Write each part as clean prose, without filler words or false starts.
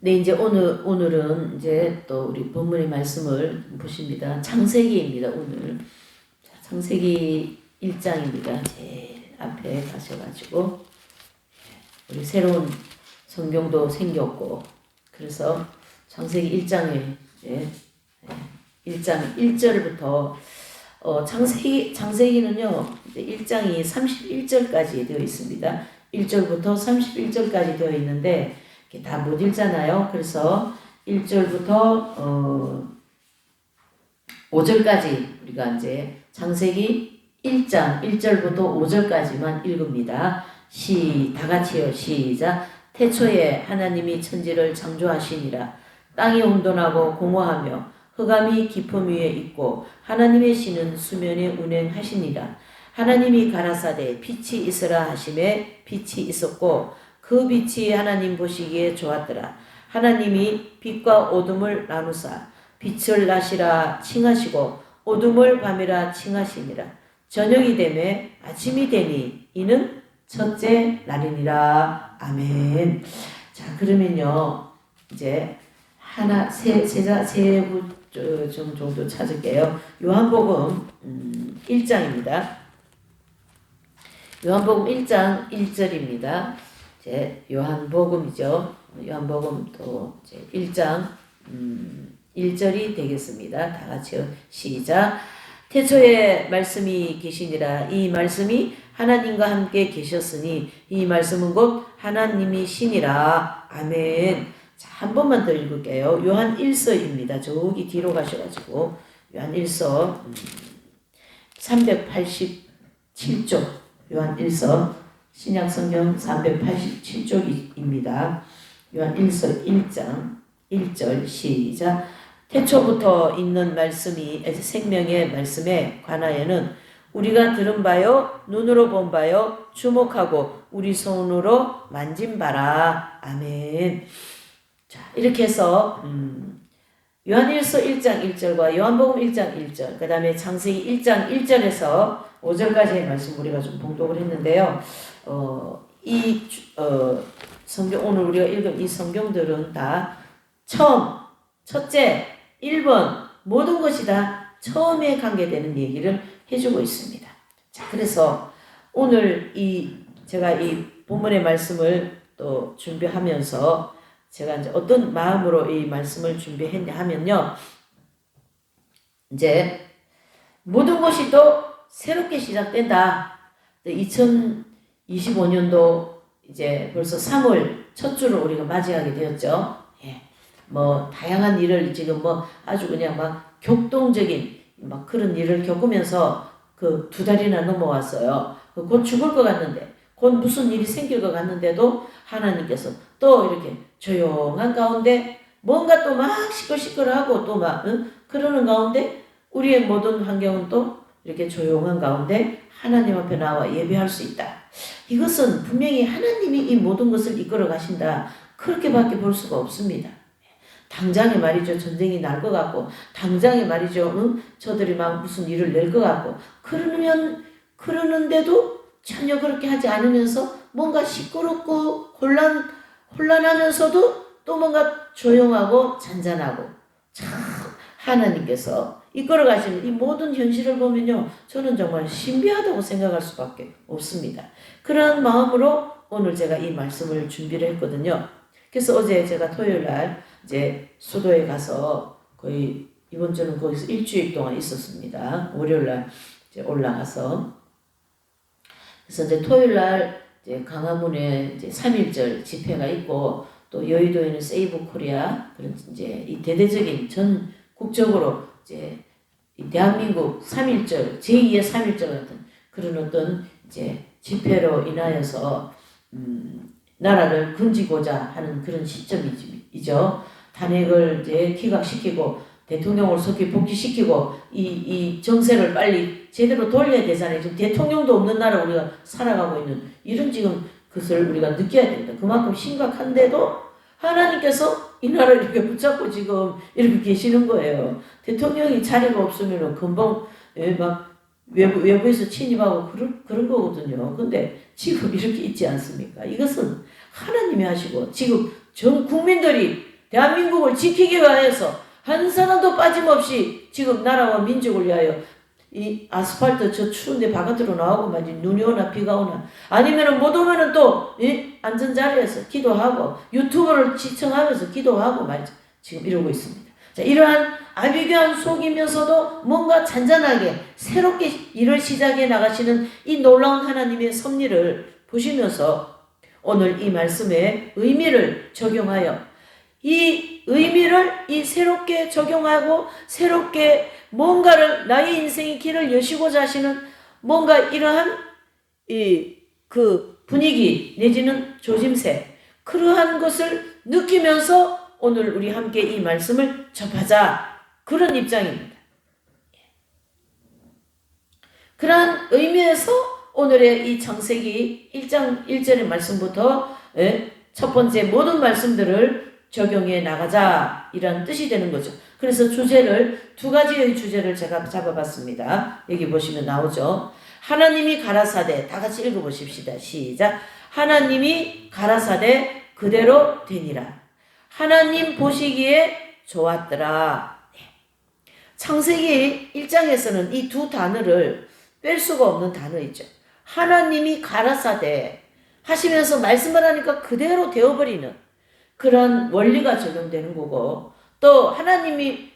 네, 이제 오늘은 이제 또 우리 본문의 말씀을 보십니다. 창세기입니다, 오늘. 자, 창세기 1장입니다. 제일 앞에 가셔가지고, 우리 새로운 성경도 생겼고, 그래서 창세기 1장에 이제 1장 1절부터 창세기는요, 1장이 31절까지 되어 있습니다. 1절부터 31절까지 되어 있는데, 다 못 읽잖아요. 그래서 1절부터 5절까지 우리가 이제 창세기 1장 1절부터 5절까지만 읽습니다. 다 같이요. 시작. 태초에 하나님이 천지를 창조하시니라. 땅이 혼돈하고 공허하며 흑암이 깊음 위에 있고 하나님의 신은 수면에 운행하시니라. 하나님이 가라사대 빛이 있으라 하심에 빛이 있었고 그 빛이 하나님 보시기에 좋았더라. 하나님이 빛과 어둠을 나누사 빛을 낮이라 칭하시고 어둠을 밤이라 칭하시니라. 저녁이 되매 아침이 되니 이는 첫째 날이니라. 아멘. 자, 그러면요, 이제 세 부 정도 찾을게요. 요한복음 1장입니다. 요한복음 1장 1절입니다. 이제 요한복음이죠. 요한복음 또 이제 1장 1절이 되겠습니다. 다 같이요. 시작. 태초에 말씀이 계시니라. 이 말씀이 하나님과 함께 계셨으니 이 말씀은 곧 하나님이시니라. 아멘. 자, 한 번만 더 읽을게요. 요한 1서입니다. 저기 뒤로 가셔가지고 요한 1서 387쪽 요한 1서 신약성경 387쪽입니다. 요한 1서 1장 1절 시작. 태초부터 있는 말씀이 생명의 말씀에 관하여는 우리가 들은 바요 눈으로 본 바요 주목하고 우리 손으로 만진 바라. 아멘. 자, 이렇게 해서 요한일서 1장 1절과 요한복음 1장 1절, 그 다음에 창세기 1장 1절에서 5절까지의 말씀 우리가 좀 봉독을 했는데요. 성경, 오늘 우리가 읽은 이 성경들은 다 첫째, 1번, 모든 것이 다 처음에 관계되는 얘기를 해주고 있습니다. 자, 그래서 오늘 제가 이 본문의 말씀을 또 준비하면서 제가 이제 어떤 마음으로 이 말씀을 준비했냐 하면요. 이제 모든 것이 또 새롭게 시작된다. 2025년도 이제 벌써 3월 첫 주를 우리가 맞이하게 되었죠. 예. 뭐 다양한 일을 지금 뭐 아주 그냥 막 격동적인 막 그런 일을 겪으면서 그 2달이나 넘어왔어요. 곧 죽을 것 같는데, 곧 무슨 일이 생길 것 같는데도 하나님께서 또 이렇게 조용한 가운데 뭔가 또 막 시끌시끌하고 또 막 그러는 가운데 우리의 모든 환경은 또 이렇게 조용한 가운데 하나님 앞에 나와 예배할 수 있다. 이것은 분명히 하나님이 이 모든 것을 이끌어 가신다. 그렇게밖에 볼 수가 없습니다. 당장에 말이죠. 전쟁이 날 것 같고 당장에 말이죠. 저들이 막 무슨 일을 낼 것 같고 그러는데도 전혀 그렇게 하지 않으면서 뭔가 시끄럽고 혼란하면서도 또 뭔가 조용하고 잔잔하고 참 하나님께서 이끌어 가시는 이 모든 현실을 보면요, 저는 정말 신비하다고 생각할 수밖에 없습니다. 그런 마음으로 오늘 제가 이 말씀을 준비를 했거든요. 그래서 어제 제가 토요일 날 이제 수도에 가서 거의 이번 주는 거기서 일주일 동안 있었습니다. 월요일 날 이제 올라가서 그래서 이제 토요일 날 이제 광화문에 이제 3.1절 집회가 있고 또 여의도에는 세이브 코리아 그런 이제 이 대대적인 전 국적으로 이제 대한민국 3.1절 제2의 3.1절 같은 그런 어떤 이제 집회로 인하여서 나라를 건지고자 하는 그런 시점이죠. 탄핵을 이제 기각시키고 대통령을 속히 복귀시키고 이 정세를 빨리 제대로 돌려야 되잖아요. 지금 대통령도 없는 나라 우리가 살아가고 있는 이런 지금 것을 우리가 느껴야 됩니다. 그만큼 심각한데도 하나님께서 이 나라를 이렇게 붙잡고 지금 이렇게 계시는 거예요. 대통령이 자리가 없으면 금방 막 외부에서 침입하고 그런 거거든요. 근데 지금 이렇게 있지 않습니까? 이것은 하나님이 하시고 지금 전 국민들이 대한민국을 지키기 위하여서 한 사람도 빠짐없이 지금 나라와 민족을 위하여 이 아스팔트 저 추운데 바깥으로 나오고 말이지 눈이 오나 비가 오나 아니면은 못 오면은 또 앉은 자리에서 기도하고 유튜브를 시청하면서 기도하고 말이지 지금 이러고 있습니다. 자, 이러한 아비규환 속이면서도 뭔가 잔잔하게 새롭게 일을 시작해 나가시는 이 놀라운 하나님의 섭리를 보시면서 오늘 이 말씀의 의미를 적용하여 이 의미를 이 새롭게 적용하고 새롭게 뭔가를 나의 인생의 길을 여시고자 하시는 뭔가 이러한 그 분위기 내지는 조짐새 그러한 것을 느끼면서 오늘 우리 함께 이 말씀을 접하자 그런 입장입니다. 그러한 의미에서 오늘의 이 창세기 1장 1절의 말씀부터 첫 번째 모든 말씀들을 적용해 나가자 이런 뜻이 되는 거죠. 그래서 주제를 두 가지의 주제를 제가 잡아봤습니다. 여기 보시면 나오죠. 하나님이 가라사대 다 같이 읽어보십시다. 시작. 하나님이 가라사대 그대로 되니라. 하나님 보시기에 좋았더라. 창세기 1장에서는 이 두 단어를 뺄 수가 없는 단어이죠. 하나님이 가라사대 하시면서 말씀을 하니까 그대로 되어버리는 그런 원리가 적용되는 거고 또 하나님이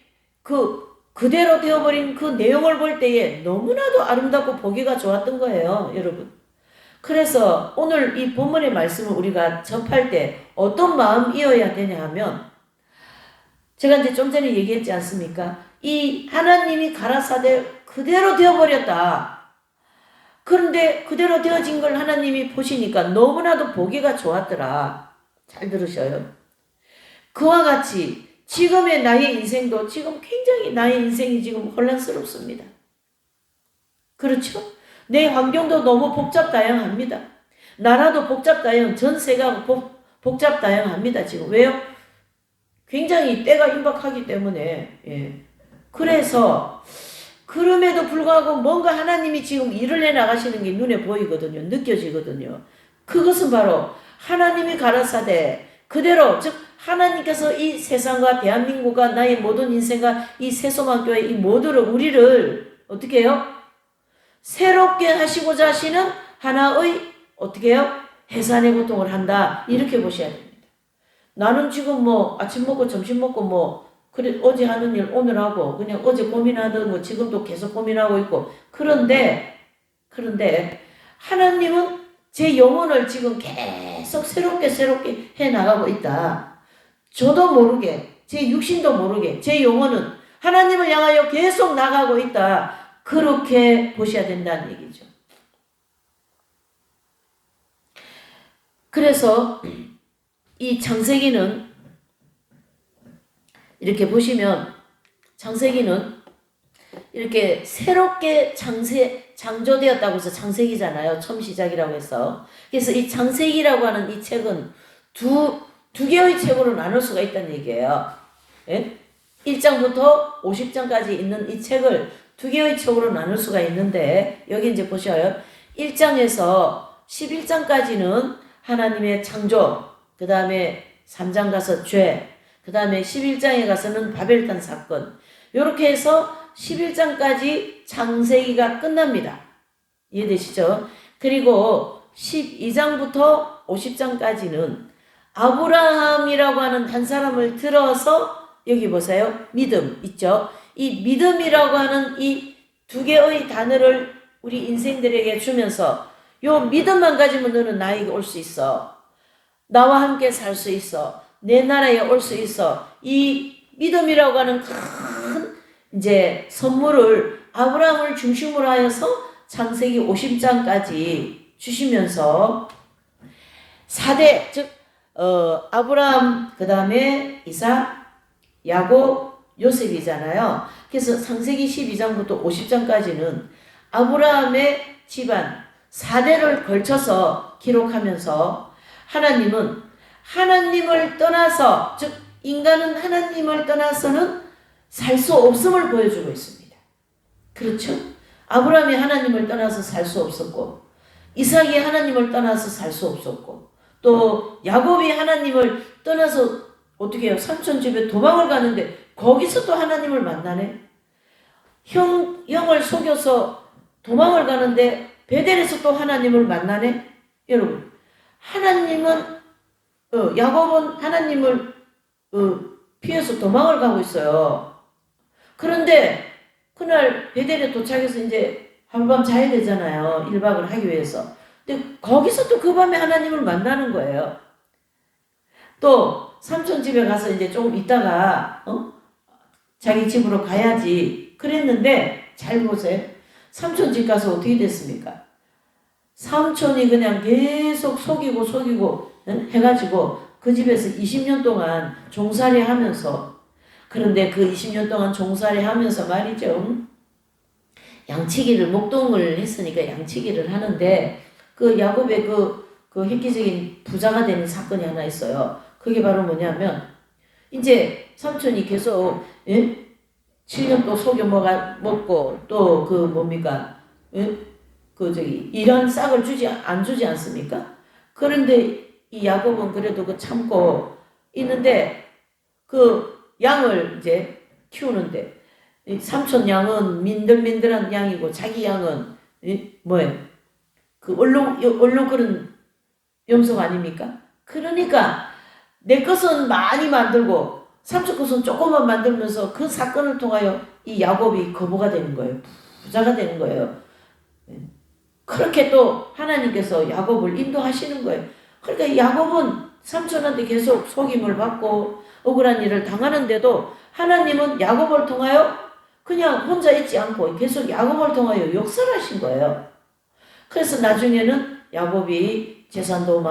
그대로 되어버린 그 내용을 볼 때에 너무나도 아름답고 보기가 좋았던 거예요, 여러분. 그래서 오늘 이 본문의 말씀을 우리가 접할 때 어떤 마음이어야 되냐 하면 제가 이제 좀 전에 얘기했지 않습니까? 이 하나님이 가라사대 그대로 되어버렸다. 그런데 그대로 되어진 걸 하나님이 보시니까 너무나도 보기가 좋았더라. 잘 들으셔요. 그와 같이 지금의 나의 인생도 지금 굉장히 나의 인생이 지금 혼란스럽습니다. 그렇죠? 내 환경도 너무 복잡다양합니다. 나라도 복잡다양, 전세가 복잡다양합니다. 지금 왜요? 굉장히 때가 임박하기 때문에 그래서 그럼에도 불구하고 뭔가 하나님이 지금 일을 해나가시는 게 눈에 보이거든요. 느껴지거든요. 그것은 바로 하나님이 가라사대 그대로 즉 하나님께서 이 세상과 대한민국과 나의 모든 인생과 이 새소망교회 이 모두를 우리를 어떻게 해요? 새롭게 하시고자 하시는 하나의 어떻게 해요? 해산의 고통을 한다. 이렇게 보셔야 됩니다. 나는 지금 뭐 아침 먹고 점심 먹고 뭐 그래 어제 하는 일 오늘 하고 그냥 어제 고민하던 거 지금도 계속 고민하고 있고 그런데 하나님은 제 영혼을 지금 계속 새롭게 해나가고 있다. 저도 모르게 제 육신도 모르게 제 영혼은 하나님을 향하여 계속 나가고 있다. 그렇게 보셔야 된다는 얘기죠. 그래서 이 창세기는 이렇게 보시면 창세기는 이렇게 새롭게 창조되었다고 해서 창세기잖아요. 처음 시작이라고 해서. 그래서 이 창세기라고 하는 이 책은 두 개의 책으로 나눌 수가 있다는 얘기예요. 1장부터 50장까지 있는 이 책을 두 개의 책으로 나눌 수가 있는데 여기 이제 보셔요. 1장에서 11장까지는 하나님의 창조, 그 다음에 3장 가서 죄, 그 다음에 11장에 가서는 바벨탑 사건 이렇게 해서 11장까지 창세기가 끝납니다. 이해되시죠? 그리고 12장부터 50장까지는 아브라함이라고 하는 한 사람을 들어서 여기 보세요. 믿음 있죠? 이 믿음이라고 하는 이 두 개의 단어를 우리 인생들에게 주면서 요 믿음만 가지면 너는 나에게 올 수 있어. 나와 함께 살 수 있어. 내 나라에 올 수 있어. 이 믿음이라고 하는 큰 이제 선물을 아브라함을 중심으로 하여서 창세기 50장까지 주시면서 4대 즉 아브라함 그 다음에 이삭 야곱 요셉이잖아요. 그래서 창세기 12장부터 50장까지는 아브라함의 집안 4대를 걸쳐서 기록하면서 하나님은 하나님을 떠나서 즉 인간은 하나님을 떠나서는 살 수 없음을 보여주고 있습니다. 그렇죠? 아브라함이 하나님을 떠나서 살 수 없었고 이삭이 하나님을 떠나서 살 수 없었고 또 야곱이 하나님을 떠나서 어떻게 해요? 삼촌 집에 도망을 가는데 거기서 또 하나님을 만나네. 형을 속여서 도망을 가는데 베델에서 또 하나님을 만나네. 여러분, 하나님은 야곱은 하나님을 피해서 도망을 가고 있어요. 그런데 그날 베델에 도착해서 이제 하룻밤 자야 되잖아요. 1박을 하기 위해서. 근데 거기서 또 그 밤에 하나님을 만나는 거예요. 또 삼촌 집에 가서 이제 조금 있다가 자기 집으로 가야지 그랬는데 잘 보세요. 삼촌 집 가서 어떻게 됐습니까? 삼촌이 그냥 계속 속이고 해가지고 그 집에서 20년 동안 종살이 하면서, 그런데 그 20년 동안 종살이 하면서 말이죠. 양치기를, 목동을 했으니까 양치기를 하는데 그 야곱의 그 획기적인 부자가 되는 사건이 하나 있어요. 그게 바로 뭐냐면 이제 삼촌이 계속 7년 또 속여 먹고 또 그 뭡니까? 이런 싹을 안 주지 않습니까? 그런데 이 야곱은 그래도 그 참고 있는데 그 양을 이제 키우는데 삼촌 양은 민들민들한 양이고 자기 양은 뭐예요? 그 얼룩 그런 염소 아닙니까? 그러니까 내 것은 많이 만들고 삼촌 것은 조금만 만들면서 그 사건을 통하여 이 야곱이 거부가 되는 거예요. 부자가 되는 거예요. 그렇게 또 하나님께서 야곱을 인도하시는 거예요. 그러니까 야곱은 삼촌한테 계속 속임을 받고 억울한 일을 당하는데도 하나님은 야곱을 통하여 그냥 혼자 있지 않고 계속 야곱을 통하여 역사하신 거예요. 그래서 나중에는 야곱이 재산도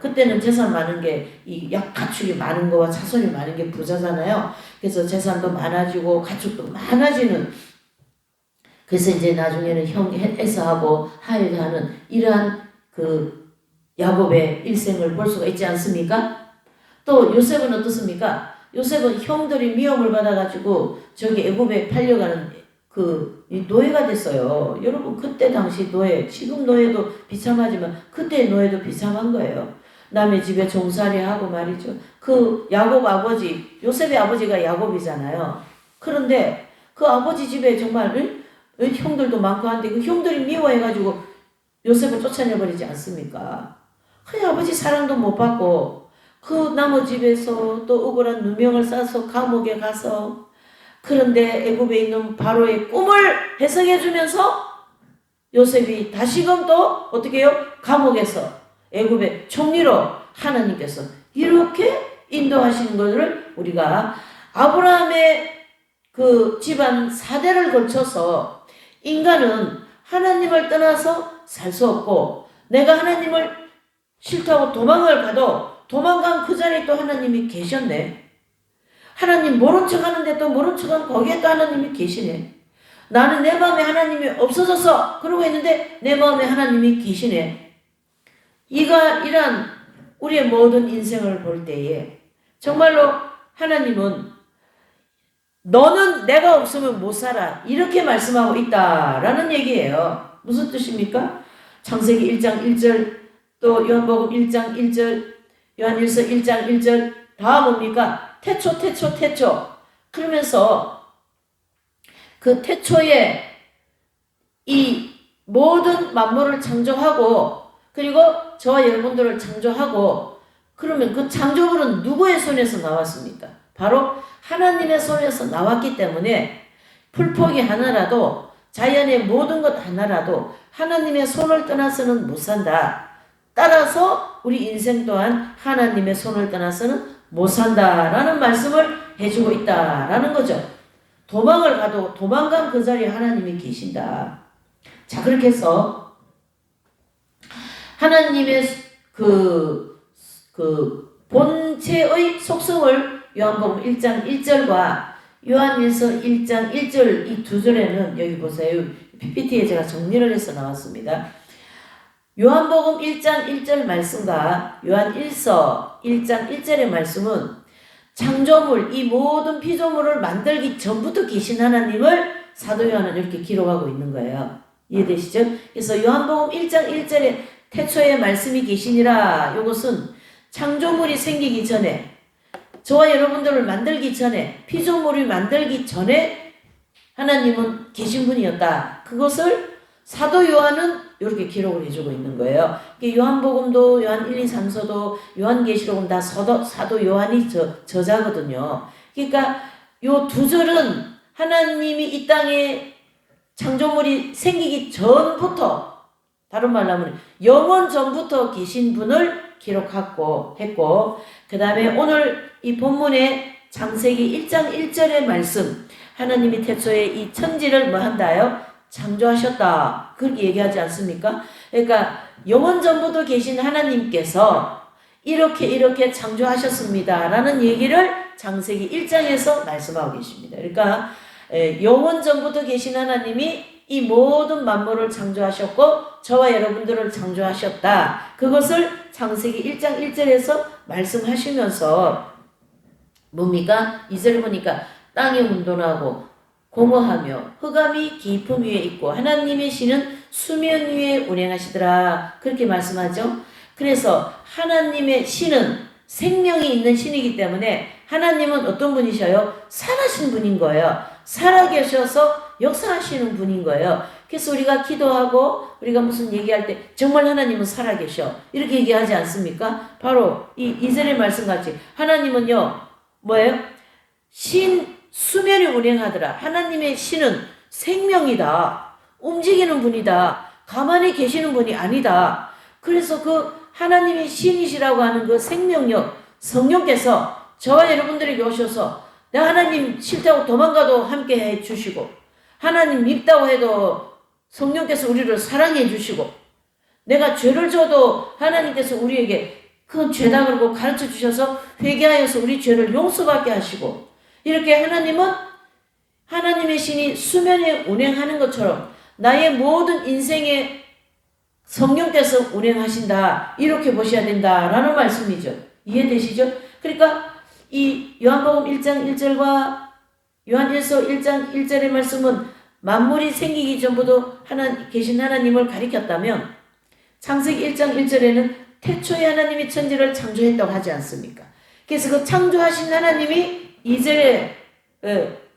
그때는 재산 많은 게 이 가축이 많은 거와 자손이 많은 게 부자잖아요. 그래서 재산도 많아지고 가축도 많아지는, 그래서 이제 나중에는 형 에서하고 하엘이 하는 이러한 그 야곱의 일생을 볼 수가 있지 않습니까? 또 요셉은 어떻습니까? 요셉은 형들이 미움을 받아가지고 저기 애굽에 팔려가는 그 노예가 됐어요. 여러분, 그때 당시 노예, 지금 노예도 비참하지만 그때 노예도 비참한 거예요. 남의 집에 종살이 하고 말이죠. 그 야곱 아버지, 요셉의 아버지가 야곱이잖아요. 그런데 그 아버지 집에 정말 형들도 많고 한데 그 형들이 미워해가지고 요셉을 쫓아내버리지 않습니까? 그 아버지 사랑도 못 받고 그 나무 집에서 또 억울한 누명을 싸서 감옥에 가서, 그런데 애굽에 있는 바로의 꿈을 해석해주면서 요셉이 다시금 또 어떻게 해요? 감옥에서 애굽의 총리로 하나님께서 이렇게 인도하시는 것을 우리가 아브라함의 그 집안 4대를 걸쳐서 인간은 하나님을 떠나서 살 수 없고, 내가 하나님을 싫다고 도망을 가도 도망간 그 자리에 또 하나님이 계셨네. 하나님 모른 척 하는데 또 모른 척하는 거기에 또 하나님이 계시네. 나는 내 마음에 하나님이 없어졌어 그러고 있는데 내 마음에 하나님이 계시네. 이러한 우리의 모든 인생을 볼 때에 정말로 하나님은 너는 내가 없으면 못 살아 이렇게 말씀하고 있다라는 얘기예요. 무슨 뜻입니까? 창세기 1장 1절, 또 요한복음 1장 1절, 요한일서 1장 1절 다 뭡니까? 태초 그러면서 그 태초에 이 모든 만물을 창조하고 그리고 저와 여러분들을 창조하고, 그러면 그 창조물은 누구의 손에서 나왔습니까? 바로 하나님의 손에서 나왔기 때문에 풀포기 하나라도 자연의 모든 것 하나라도 하나님의 손을 떠나서는 못 산다. 따라서 우리 인생 또한 하나님의 손을 떠나서는 못 산다라는 말씀을 해주고 있다라는 거죠. 도망을 가도 도망간 그 자리에 하나님이 계신다. 자, 그렇게 해서 하나님의 그 본체의 속성을 요한복음 1장 1절과 요한일서 1장 1절 이 두 절에는 여기 보세요. PPT에 제가 정리를 해서 나왔습니다. 요한복음 1장 1절 말씀과 요한일서 1장 1절의 말씀은 창조물, 이 모든 피조물을 만들기 전부터 계신 하나님을 사도 요한은 이렇게 기록하고 있는 거예요. 이해되시죠? 그래서 요한복음 1장 1절에 태초에 말씀이 계시니라, 이것은 창조물이 생기기 전에 저와 여러분들을 만들기 전에, 피조물을 만들기 전에 하나님은 계신 분이었다. 그것을 사도 요한은 이렇게 기록을 해주고 있는 거예요. 요한복음도, 요한 1, 2, 3서도, 요한계시록은 다 사도 요한이 저자거든요. 그러니까 요 두 절은 하나님이 이 땅에 창조물이 생기기 전부터, 다른 말로 하면 영원 전부터 계신 분을 기록하고 했고, 그 다음에 오늘 이 본문의 창세기 1장 1절의 말씀, 하나님이 태초에 이 천지를 뭐 한다요? 창조하셨다. 그렇게 얘기하지 않습니까? 그러니까 영원 전부터 계신 하나님께서 이렇게 창조하셨습니다. 라는 얘기를 창세기 1장에서 말씀하고 계십니다. 그러니까 영원 전부터 계신 하나님이 이 모든 만물을 창조하셨고 저와 여러분들을 창조하셨다. 그것을 창세기 1장 1절에서 말씀하시면서 뭡니까? 2절 보니까 땅이 혼돈하고 공허하며 흑암이 깊음 위에 있고 하나님의 신은 수면 위에 운행하시더라. 그렇게 말씀하죠. 그래서 하나님의 신은 생명이 있는 신이기 때문에 하나님은 어떤 분이셔요? 살아신 분인 거예요. 살아계셔서 역사하시는 분인 거예요. 그래서 우리가 기도하고 우리가 무슨 얘기할 때 정말 하나님은 살아계셔. 이렇게 얘기하지 않습니까? 바로 이 2절의 말씀같이 하나님은요. 뭐예요? 수면이 운행하더라. 하나님의 신은 생명이다. 움직이는 분이다. 가만히 계시는 분이 아니다. 그래서 그 하나님의 신이시라고 하는 그 생명력, 성령께서 저와 여러분들에게 오셔서 내가 하나님 싫다고 도망가도 함께 해 주시고 하나님 밉다고 해도 성령께서 우리를 사랑해 주시고 내가 죄를 져도 하나님께서 우리에게 그 죄다 그러고 가르쳐 주셔서 회개하여서 우리 죄를 용서받게 하시고 이렇게 하나님은 하나님의 신이 수면에 운행하는 것처럼 나의 모든 인생에 성령께서 운행하신다. 이렇게 보셔야 된다라는 말씀이죠. 이해되시죠? 그러니까 이 요한복음 1장 1절과 요한일서 1장 1절의 말씀은 만물이 생기기 전부터 계신 하나님을 가리켰다면 창세기 1장 1절에는 태초에 하나님이 천지를 창조했다고 하지 않습니까? 그래서 그 창조하신 하나님이 2절에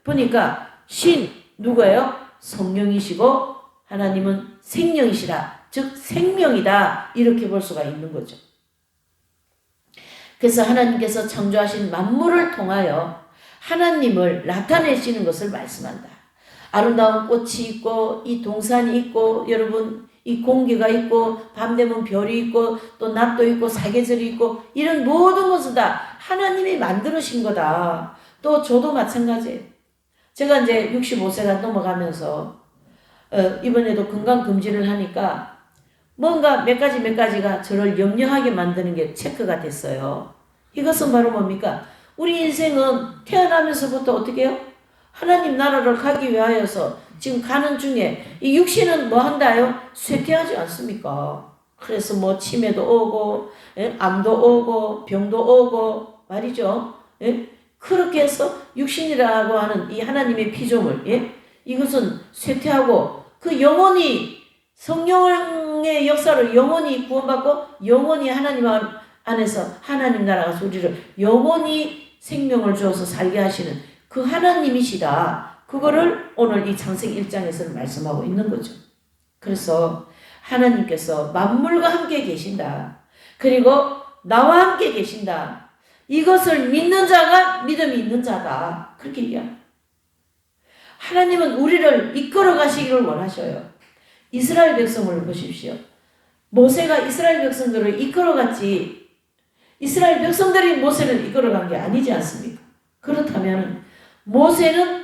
보니까 신 누구예요? 성령이시고 하나님은 생명이시라. 즉 생명이다. 이렇게 볼 수가 있는 거죠. 그래서 하나님께서 창조하신 만물을 통하여 하나님을 나타내시는 것을 말씀한다. 아름다운 꽃이 있고 이 동산이 있고 여러분 이 공기가 있고 밤 되면 별이 있고 또 낮도 있고 사계절이 있고 이런 모든 것은 다 하나님이 만들으신 거다. 또 저도 마찬가지예요. 제가 이제 65세가 넘어가면서 이번에도 건강검진을 하니까 뭔가 몇 가지가 저를 염려하게 만드는 게 체크가 됐어요. 이것은 바로 뭡니까? 우리 인생은 태어나면서부터 어떻게 해요? 하나님 나라를 가기 위하여서 지금 가는 중에 이 육신은 뭐 한다요? 쇠퇴하지 않습니까? 그래서 뭐 치매도 오고 암도 오고 병도 오고 말이죠. 그렇게 해서 육신이라고 하는 이 하나님의 피조물 이것은 쇠퇴하고 그 영원히 성령의 역사를 영원히 구원받고 영원히 하나님 안에서 하나님 나라가 우리를 영원히 생명을 주어서 살게 하시는 그 하나님이시다. 그거를 오늘 이 창세기 1장에서는 말씀하고 있는 거죠. 그래서 하나님께서 만물과 함께 계신다. 그리고 나와 함께 계신다. 이것을 믿는 자가 믿음이 있는 자다. 그렇게 얘기합니다. 하나님은 우리를 이끌어 가시기를 원하셔요. 이스라엘 백성을 보십시오. 모세가 이스라엘 백성들을 이끌어갔지 이스라엘 백성들이 모세를 이끌어간 게 아니지 않습니까? 그렇다면 모세는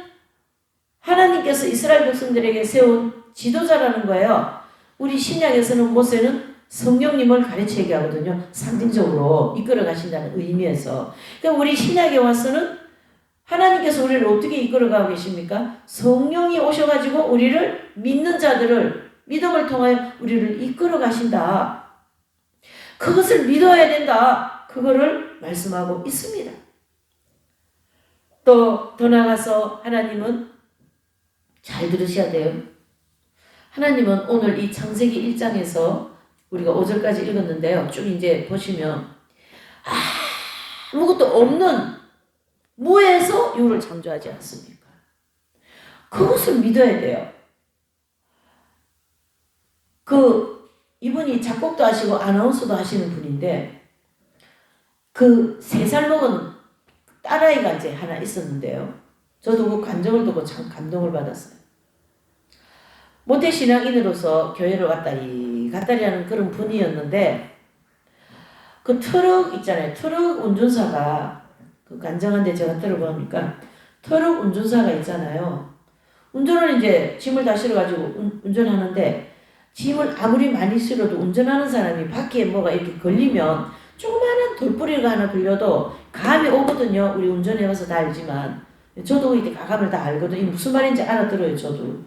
하나님께서 이스라엘 백성들에게 세운 지도자라는 거예요. 우리 신약에서는 모세는 성령님을 가르치게 하거든요. 상징적으로 이끌어 가신다는 의미에서. 그러니까 우리 신약에 와서는 하나님께서 우리를 어떻게 이끌어가고 계십니까? 성령이 오셔가지고 우리를 믿는 자들을 믿음을 통하여 우리를 이끌어 가신다. 그것을 믿어야 된다. 그거를 말씀하고 있습니다. 또 더 나아가서 하나님은 잘 들으셔야 돼요. 하나님은 오늘 이 창세기 1장에서 우리가 5절까지 읽었는데요. 쭉 이제 보시면 아무것도 없는 무에서 유를 창조하지 않습니까? 그것을 믿어야 돼요. 이분이 작곡도 하시고 아나운서도 하시는 분인데, 3살 먹은 딸아이가 이제 하나 있었는데요. 저도 그 간증을 듣고 참 감동을 받았어요. 모태신앙인으로서 교회를 왔다리 갔다리 하는 그런 분이었는데, 그 트럭 있잖아요. 트럭 운전사가, 간증한데 제가 들어보니까, 트럭 운전사가 있잖아요. 운전을 이제 짐을 다 실어가지고 운전하는데, 짐을 아무리 많이 실어도 운전하는 사람이 바퀴에 뭐가 이렇게 걸리면 조그마한 돌뿌리가 하나 걸려도 감이 오거든요. 우리 운전해봐서 다 알지만. 저도 이렇게 가감을 다 알거든요. 이게 무슨 말인지 알아들어요, 저도.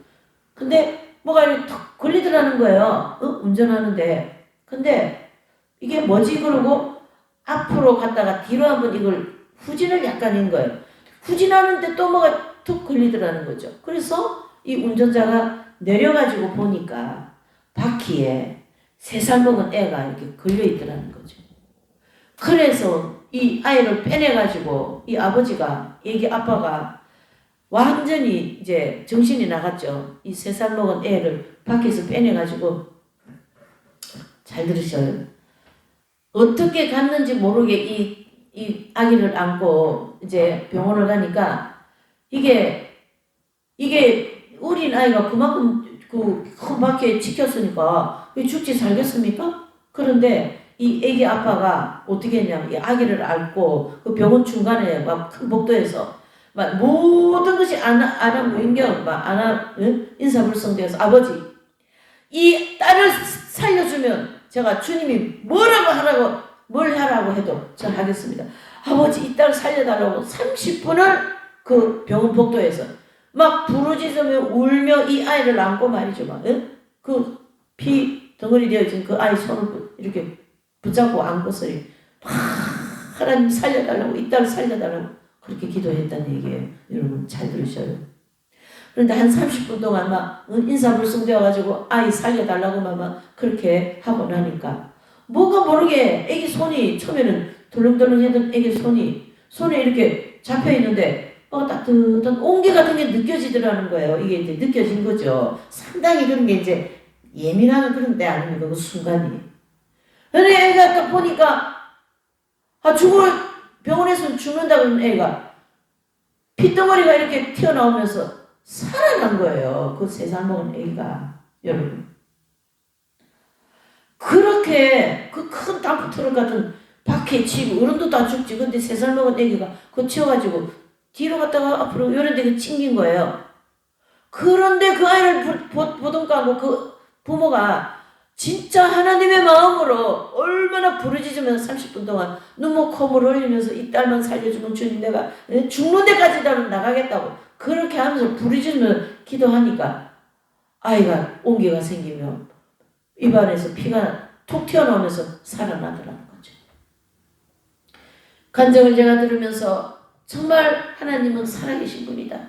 근데 뭐가 이렇게 턱 걸리더라는 거예요. 운전하는데. 근데 이게 뭐지? 그러고 앞으로 갔다가 뒤로 한번 이걸 후진을 약간 한 거예요. 후진하는데 또 뭐가 툭 걸리더라는 거죠. 그래서 이 운전자가 내려가지고 보니까 바퀴에 3살 먹은 애가 이렇게 걸려있더라는 거죠. 그래서 이 아이를 빼내가지고 이 아버지가, 애기 아빠가 완전히 이제 정신이 나갔죠. 이 3살 먹은 애를 바퀴에서 빼내가지고, 잘 들으셔요. 어떻게 갔는지 모르게 이 아기를 안고 이제 병원을 가니까 이게 어린 아이가 그만큼 큰 바퀴에 찍혔으니까 죽지 살겠습니까? 그런데 이 애기 아빠가 어떻게 했냐면 이 아기를 안고 그 병원 중간에 막 큰 복도에서 막 모든 것이 안하무인경 막 인사불성되어서, 아버지 이 딸을 살려주면 제가 주님이 뭘 하라고 해도 전 하겠습니다. 아버지 이 딸 살려달라고 30분을 그 병원 복도에서 막 부르짖으며 울며 이 아이를 안고 말이죠. 막 그 피 덩어리 되어진 그 아이 손을 이렇게 붙잡고 안고서 하나님 살려달라고, 이 딸을 살려달라고 그렇게 기도했다는 얘기예요. 여러분 잘 들으셔요. 그런데 한 30분 동안 막 인사불성되어가지고 아이 살려달라고 막 그렇게 하고 나니까 뭐가 모르게 애기 손이, 처음에는 덜렁덜렁했던 애기 손에 이렇게 잡혀있는데 따뜻한 온기 같은 게 느껴지더라는 거예요. 이게 이제 느껴진 거죠. 상당히 그런 게 이제 예민한 그런 때 아닙니까? 그 순간이. 근데 애가 딱 보니까 병원에서 죽는다 그러는 애가 핏덩어리가 이렇게 튀어나오면서 살아난 거예요. 그 3살 먹은 애가. 여러분. 그렇게 그 큰 덤프 트럭 같은 바퀴에 치고 어른도 다 죽지. 근데 3살 먹은 애기가 그거 치워가지고 뒤로 갔다가 앞으로 이런 데 찡긴 거예요. 그런데 그 아이를 보던가고 그 부모가 진짜 하나님의 마음으로 얼마나 부르짖으면서 30분 동안 눈물 콧물 흘리면서 이 딸만 살려주면 주님 내가 죽는 데까지 나가겠다고 그렇게 하면서 부르짖으면서 기도하니까 아이가 온기가 생기며 입안에서 피가 톡 튀어나오면서 살아나더라는 거죠. 간증을 제가 들으면서 정말 하나님은 살아계신 분이다.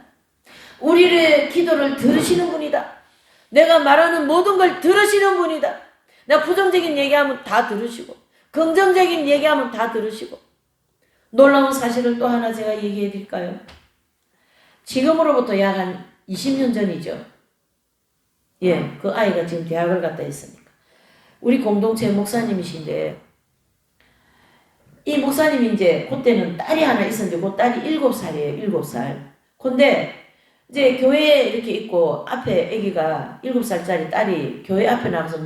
우리의 기도를 들으시는 분이다. 내가 말하는 모든 걸 들으시는 분이다. 내가 부정적인 얘기하면 다 들으시고 긍정적인 얘기하면 다 들으시고. 놀라운 사실을 또 하나 제가 얘기해 드릴까요? 지금으로부터 약 한 20년 전이죠. 그 아이가 지금 대학을 갔다 했으니까. 우리 공동체 목사님이신데 이 목사님이 이제 그때는 딸이 하나 있었는데 그 딸이 7살이에요. 7살. 근데 이제 교회에 이렇게 있고 앞에 아기가 7살짜리 딸이 교회 앞에 나가서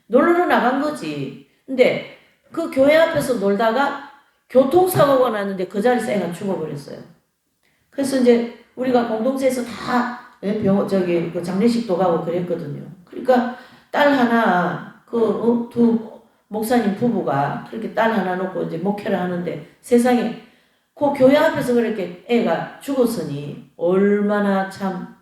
놀러 나간 거지. 근데 그 교회 앞에서 놀다가 교통사고가 났는데 그 자리에서 애가 죽어버렸어요. 그래서 이제 우리가 공동체에서 다 그 장례식도 가고 그랬거든요. 그러니까 딸 하나 두 목사님 부부가 그렇게 딸 하나 놓고 이제 목회를 하는데 세상에 그 교회 앞에서 그렇게 애가 죽었으니 얼마나 참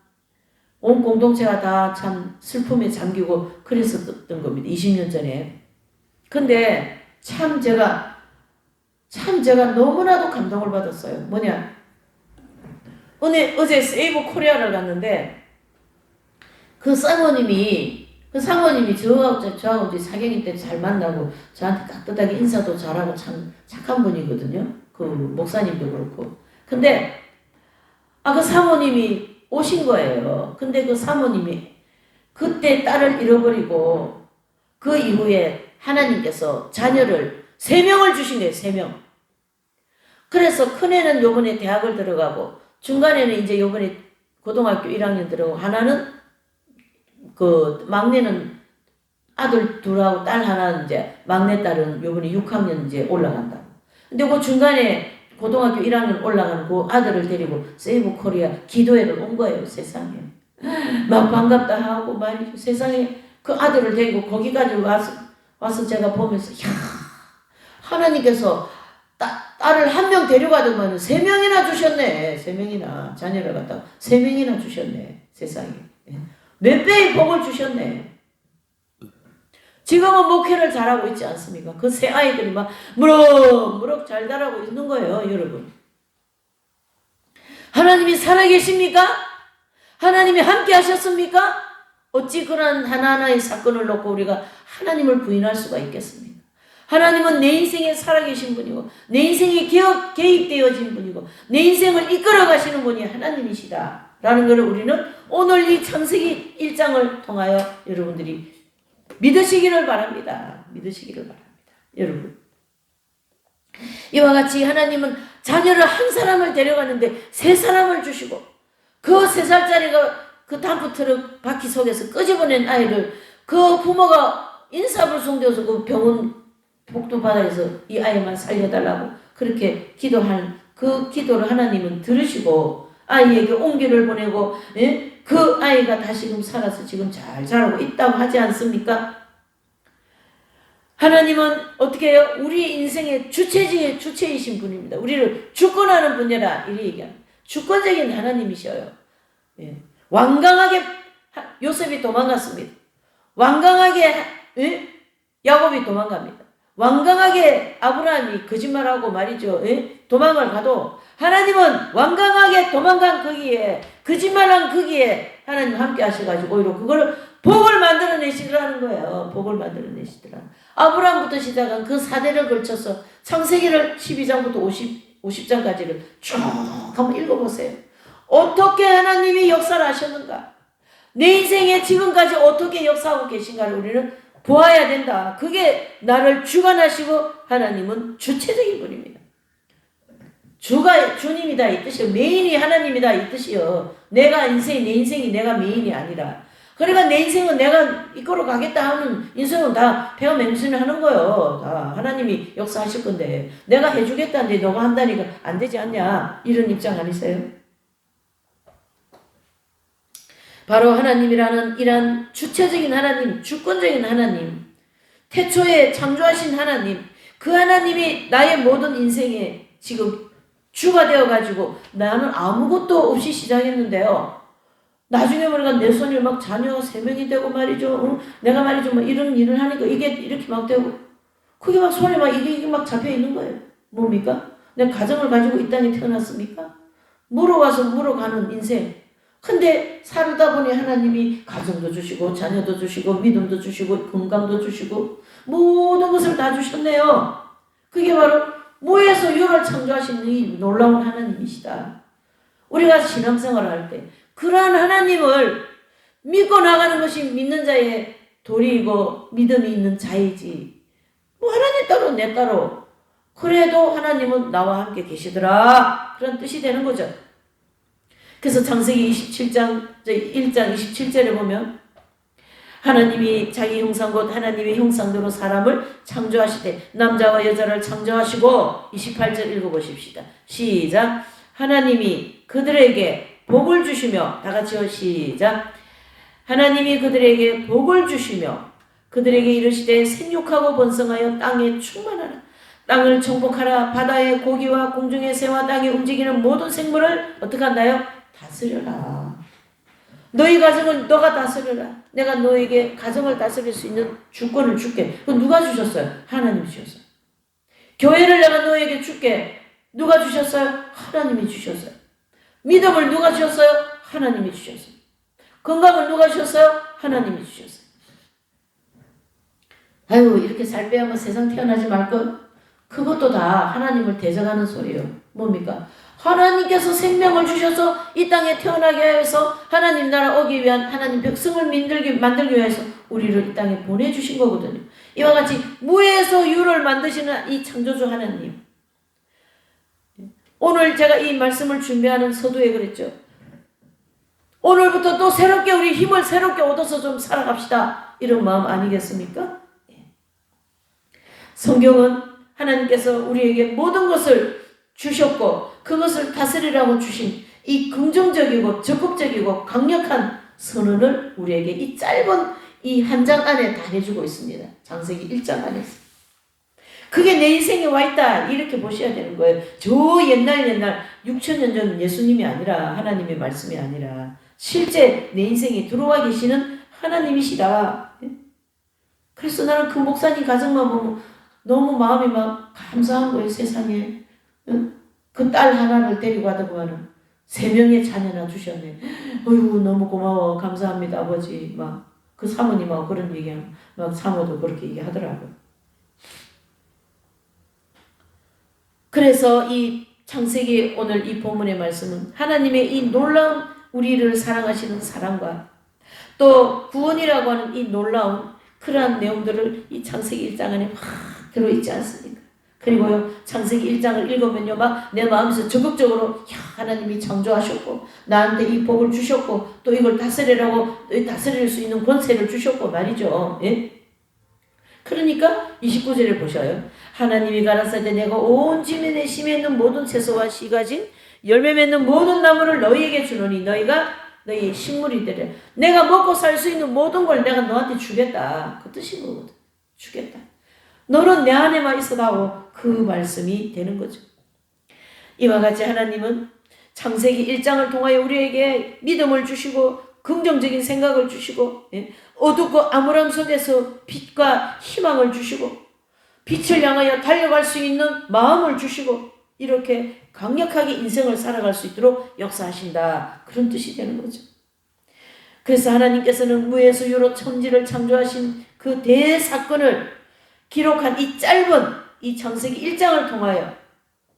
온 공동체가 다 참 슬픔에 잠기고 그랬었던 겁니다. 20년 전에. 근데 참 제가 너무나도 감동을 받았어요. 뭐냐? 어제 세이브 코리아를 갔는데 그 사모님이 저하고 이제 사경이 때 잘 만나고 저한테 따뜻하게 인사도 잘하고 참 착한 분이거든요. 그 목사님도 그렇고. 근데 그 사모님이 오신 거예요. 근데 그 사모님이 그때 딸을 잃어버리고 그 이후에 하나님께서 자녀를 3명을 주신 거예요. 3명. 그래서 큰애는 요번에 대학을 들어가고 중간에는 이제 요번에 고등학교 1학년 들어가고 하나는 그 막내는 아들 둘하고 딸 하나는 이제 막내딸은 요번에 6학년 이제 올라간다. 근데 그 중간에 고등학교 1학년 올라가는 그 아들을 데리고 세이브 코리아 기도회를 온 거예요. 세상에. 막 반갑다 하고 말이죠. 세상에 그 아들을 데리고 거기까지 와서 제가 보면서 야 하나님께서 딸을 1명 데려가더만 3명이나 주셨네. 3명이나 자녀를 갖다가 3명이나 주셨네. 세상에. 몇 배의 복을 주셨네. 지금은 목회를 잘하고 있지 않습니까? 그 세 아이들이 막 무럭무럭 잘 자라고 있는 거예요, 여러분. 하나님이 살아계십니까? 하나님이 함께 하셨습니까? 어찌 그런 하나하나의 사건을 놓고 우리가 하나님을 부인할 수가 있겠습니까? 하나님은 내 인생에 살아계신 분이고 내 인생에 개입되어진 분이고 내 인생을 이끌어 가시는 분이 하나님이시다 라는 것을 우리는 오늘 이 창세기 1장을 통하여 여러분들이 믿으시기를 바랍니다. 믿으시기를 바랍니다. 여러분 이와 같이 하나님은 자녀를 한 사람을 데려가는데 3사람을 주시고 그 3살짜리가 그 덤프트럭 바퀴 속에서 끄집어낸 아이를 그 부모가 인사불성되어서 그 병원 복도바닥에서 이 아이만 살려달라고 그렇게 기도한 그 기도를 하나님은 들으시고 아이에게 온기를 보내고 그 아이가 다시금 살아서 지금 잘 자라고 있다고 하지 않습니까? 하나님은 어떻게 해요? 우리 인생의 주체이신 분입니다. 우리를 주권하는 분이라 이렇게 얘기합니다. 주권적인 하나님이셔요. 완강하게 요셉이 도망갔습니다. 완강하게 야곱이 도망갑니다. 완강하게 아브라함이 거짓말하고 말이죠. 도망을 가도 하나님은 완강하게 도망간 거기에 거짓말한 거기에 하나님 함께 하셔가지고 오히려 그거를 복을 만들어내시더라는 거예요. 복을 만들어내시더라. 아브라함부터 시작한 그 4대를 걸쳐서 창세기를 12장부터 50장까지를 쭉 한번 읽어보세요. 어떻게 하나님이 역사를 하셨는가? 내 인생에 지금까지 어떻게 역사하고 계신가를 우리는 보아야 된다. 그게 나를 주관하시고 하나님은 주체적인 분입니다. 주가 주님이다 이 뜻이요. 메인이 하나님이다 이 뜻이요. 내 인생이 내가 메인이 아니라. 그러니까 내 인생은 내가 이끌어 가겠다 하는 인생은 다 폐허 맹신을 하는 거예요. 다 하나님이 역사하실 건데 내가 해주겠다는데 너가 한다니까 안 되지 않냐. 이런 입장 아니세요? 바로 하나님이라는 이런 주체적인 하나님, 주권적인 하나님, 태초에 창조하신 하나님, 그 하나님이 나의 모든 인생에 지금 주가 되어가지고 나는 아무것도 없이 시작했는데요. 나중에 보니까 내 손이 막 자녀 3명이 되고 말이죠. 내가 말이죠. 막 이런 일을 하니까 이게 이렇게 막 되고 그게 막 손에 막 이게 막 잡혀 있는 거예요. 뭡니까? 내가 가정을 가지고 이 땅에 태어났습니까? 물어와서 물어가는 인생. 근데 살다 보니 하나님이 가정도 주시고 자녀도 주시고 믿음도 주시고 건강도 주시고 모든 것을 다 주셨네요. 그게 바로 무에서 유를 창조하신 이 놀라운 하나님이시다. 우리가 신앙생활을 할 때 그러한 하나님을 믿고 나가는 것이 믿는 자의 도리이고 믿음이 있는 자이지. 뭐 하나님 따로 내 따로 그래도 하나님은 나와 함께 계시더라. 그런 뜻이 되는 거죠. 그래서 창세기 27장 1장 27절에 보면 하나님이 자기 형상 곧 하나님의 형상대로 사람을 창조하시되 남자와 여자를 창조하시고 28절 읽어보십시다. 시작. 하나님이 그들에게 복을 주시며 다 같이요. 시작. 하나님이 그들에게 복을 주시며 그들에게 이르시되 생육하고 번성하여 땅에 충만하라. 땅을 정복하라. 바다의 고기와 공중의 새와 땅에 움직이는 모든 생물을 어떻게 한다요? 다스려라. 너희 가정을 너가 다스려라. 내가 너에게 가정을 다스릴 수 있는 주권을 줄게. 그건 누가 주셨어요? 하나님이 주셨어요. 교회를 내가 너에게 줄게. 누가 주셨어요? 하나님이 주셨어요. 믿음을 누가 주셨어요? 하나님이 주셨어요. 건강을 누가 주셨어요? 하나님이 주셨어요. 아유 이렇게 살 빼야만 세상 태어나지 말걸. 그것도 다 하나님을 대적하는 소리예요. 뭡니까? 하나님께서 생명을 주셔서 이 땅에 태어나게 하여서 하나님 나라 오기 위한 하나님 백성을 만들기 위해서 우리를 이 땅에 보내주신 거거든요. 이와 같이 무에서 유를 만드시는 이 창조주 하나님. 오늘 제가 이 말씀을 준비하는 서두에 그랬죠. 오늘부터 또 새롭게 우리 힘을 새롭게 얻어서 좀 살아갑시다. 이런 마음 아니겠습니까? 성경은 하나님께서 우리에게 모든 것을 주셨고 그것을 다스리라고 주신 이 긍정적이고 적극적이고 강력한 선언을 우리에게 이 짧은 이 한 장 안에 다 해주고 있습니다. 창세기 1장 안에서. 그게 내 인생에 와 있다. 이렇게 보셔야 되는 거예요. 저 옛날 6,000년 전 예수님이 아니라 하나님의 말씀이 아니라 실제 내 인생에 들어와 계시는 하나님이시다. 그래서 나는 그 목사님 가정만 보면 너무 마음이 막 감사한 거예요. 세상에. 그 딸 하나를 데리고 가더구만은 3명의 자녀나 주셨네. 어휴 너무 고마워. 감사합니다 아버지. 막 그 사모님하고 그런 얘기하면 막 사모도 그렇게 얘기하더라고요. 그래서 이 창세기 오늘 이 본문의 말씀은 하나님의 이 놀라운 우리를 사랑하시는 사랑과 또 구원이라고 하는 이 놀라운 그러한 내용들을 이 창세기 1장 안에 막 들어있지 않습니까? 그리고요 창세기 1장을 읽으면요 막 내 마음에서 적극적으로 야 하나님이 창조하셨고 나한테 이 복을 주셨고 또 이걸 다스리라고 다스릴 수 있는 권세를 주셨고 말이죠. 예? 그러니까 29절에 보셔요. 하나님이 가라사대 내가 온 지면에 심에 있는 모든 채소와 씨 가진 열매 맺는 모든 나무를 너희에게 주노니 너희가 너희의 식물이 되리라. 내가 먹고 살 수 있는 모든 걸 내가 너한테 주겠다. 그 뜻인 거거든. 주겠다. 너는 내 안에만 있어다오. 그 말씀이 되는 거죠. 이와 같이 하나님은 창세기 1장을 통하여 우리에게 믿음을 주시고 긍정적인 생각을 주시고 어둡고 암울함 속에서 빛과 희망을 주시고 빛을 향하여 달려갈 수 있는 마음을 주시고 이렇게 강력하게 인생을 살아갈 수 있도록 역사하신다. 그런 뜻이 되는 거죠. 그래서 하나님께서는 무에서 유로 천지를 창조하신 그 대사건을 기록한 이 짧은 이 창세기 1장을 통하여